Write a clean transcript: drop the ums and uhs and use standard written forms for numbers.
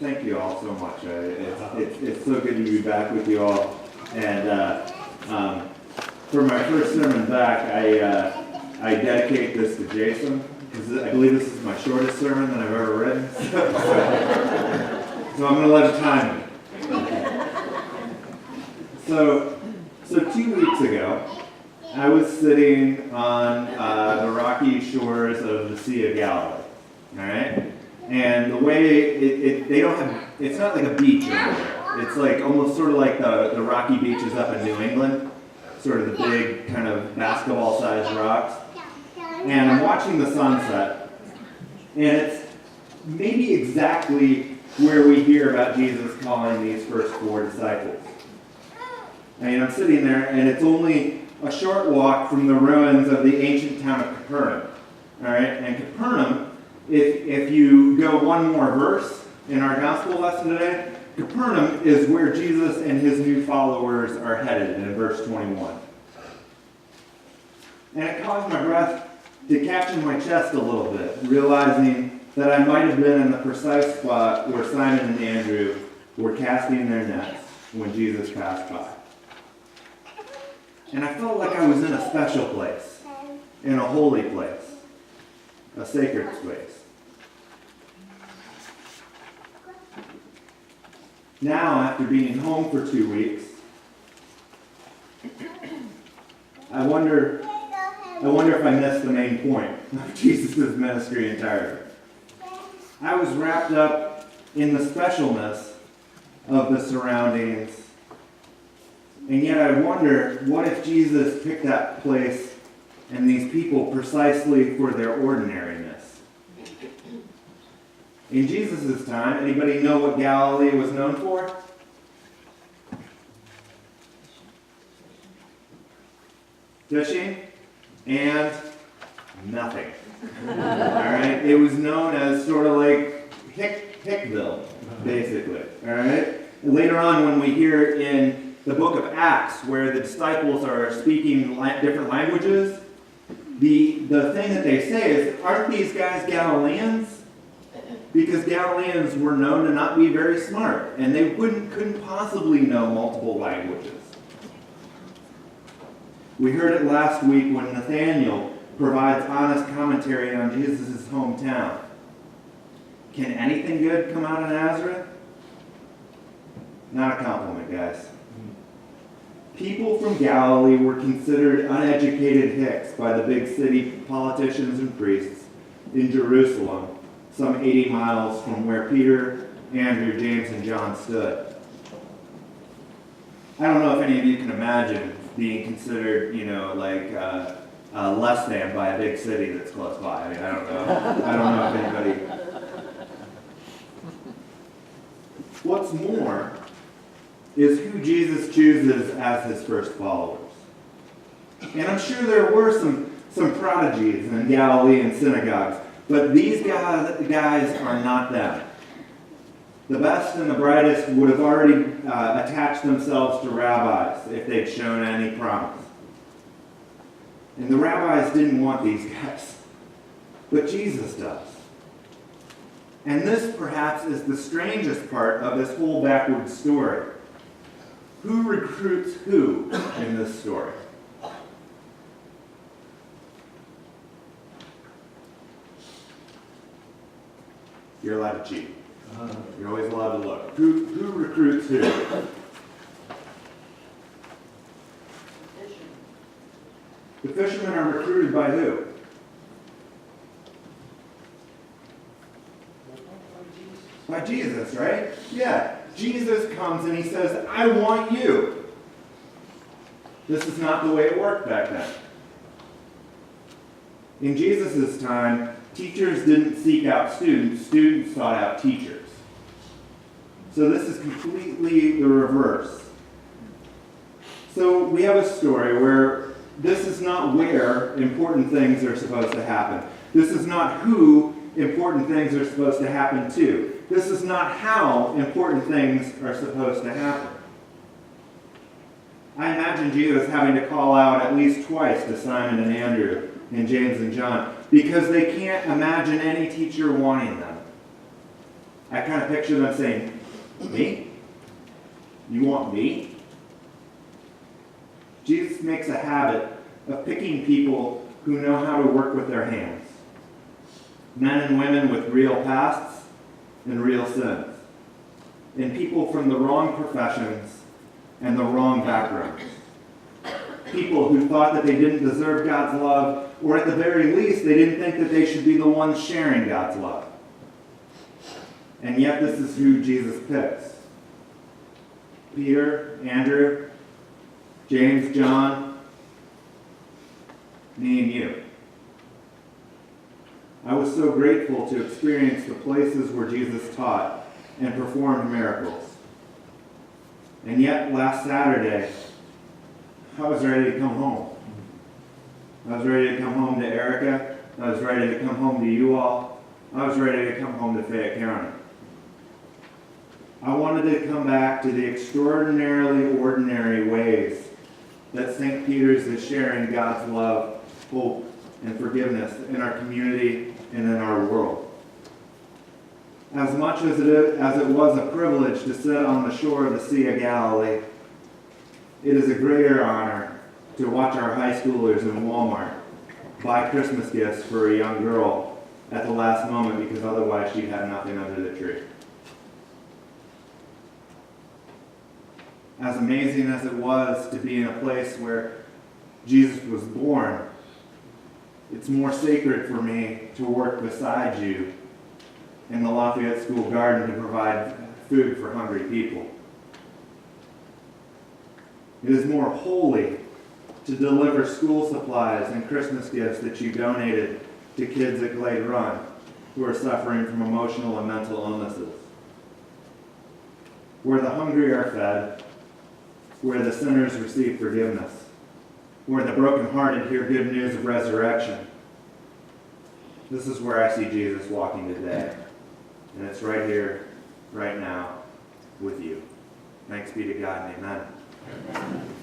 Thank you all so much. It's so good to be back with you all. And for my first sermon back, I dedicate this to Jason, because I believe this is my shortest sermon that I've ever written. So I'm going to let him time me. So 2 weeks ago, I was sitting on the rocky shores of the Sea of Galilee. All right? And the way they don't have, it's not like a beach over there. It's like almost sort of like the rocky beaches up in New England, sort of the big kind of basketball-sized rocks. And I'm watching the sunset, and it's maybe exactly where we hear about Jesus calling these first 4 disciples. I mean, I'm sitting there, and it's only a short walk from the ruins of the ancient town of Capernaum. All right, and Capernaum, if you go one more verse in our gospel lesson today, Capernaum is where Jesus and his new followers are headed in verse 21. And it caused my breath to catch in my chest a little bit, realizing that I might have been in the precise spot where Simon and Andrew were casting their nets when Jesus passed by. And I felt like I was in a special place, in a holy place, a sacred space. Now, after being home for 2 weeks, I wonder if I missed the main point of Jesus' ministry entirely. I was wrapped up in the specialness of the surroundings, and yet I wonder, what if Jesus picked that place and these people precisely for their ordinariness? In Jesus' time, anybody know what Galilee was known for? Fishing and nothing. All right? It was known as sort of like Hickville, basically. All right? And later on, when we hear in the book of Acts, where the disciples are speaking different languages, the thing that they say is, aren't these guys Galileans? Because Galileans were known to not be very smart, and they couldn't possibly know multiple languages. We heard it last week when Nathaniel provides honest commentary on Jesus' hometown. Can anything good come out of Nazareth? Not a compliment, guys. People from Galilee were considered uneducated hicks by the big city politicians and priests in Jerusalem, some 80 miles from where Peter, Andrew, James, and John stood. I don't know if any of you can imagine being considered, less than by a big city that's close by. I mean, I don't know if anybody. What's more is who Jesus chooses as his first followers. And I'm sure there were some prodigies in Galilean synagogues, but these guys are not them. The best and the brightest would have already attached themselves to rabbis if they'd shown any promise. And the rabbis didn't want these guys, but Jesus does. And this, perhaps, is the strangest part of this whole backwards story. Who recruits who in this story? You're allowed to cheat. You're always allowed to look. Who recruits who? The fishermen are recruited by who? By Jesus, right? Yeah. Jesus comes and he says, I want you. This is not the way it worked back then. In Jesus' time, teachers didn't seek out students, students sought out teachers. So this is completely the reverse. So we have a story where this is not where important things are supposed to happen. This is not who important things are supposed to happen to. This is not how important things are supposed to happen. I imagine Jesus having to call out at least twice to Simon and Andrew and James and John because they can't imagine any teacher wanting them. I kind of picture them saying, me? You want me? Jesus makes a habit of picking people who know how to work with their hands. Men and women with real pasts and real sins. And people from the wrong professions and the wrong backgrounds. People who thought that they didn't deserve God's love, or at the very least, they didn't think that they should be the ones sharing God's love. And yet this is who Jesus picks. Peter, Andrew, James, John, me and you. I was so grateful to experience the places where Jesus taught and performed miracles. And yet last Saturday, I was ready to come home. I was ready to come home to Erica. I was ready to come home to you all. I was ready to come home to Fayette County. I wanted to come back to the extraordinarily ordinary ways that St. Peter's is sharing God's love, hope, and forgiveness in our community and in our world. As much as it was a privilege to sit on the shore of the Sea of Galilee, it is a greater honor to watch our high schoolers in Walmart buy Christmas gifts for a young girl at the last moment because otherwise she'd have nothing under the tree. As amazing as it was to be in a place where Jesus was born, it's more sacred for me to work beside you in the Lafayette School Garden to provide food for hungry people. It is more holy to deliver school supplies and Christmas gifts that you donated to kids at Glade Run who are suffering from emotional and mental illnesses. Where the hungry are fed, where the sinners receive forgiveness, where the brokenhearted hear good news of resurrection. This is where I see Jesus walking today. And it's right here, right now, with you. Thanks be to God, and amen.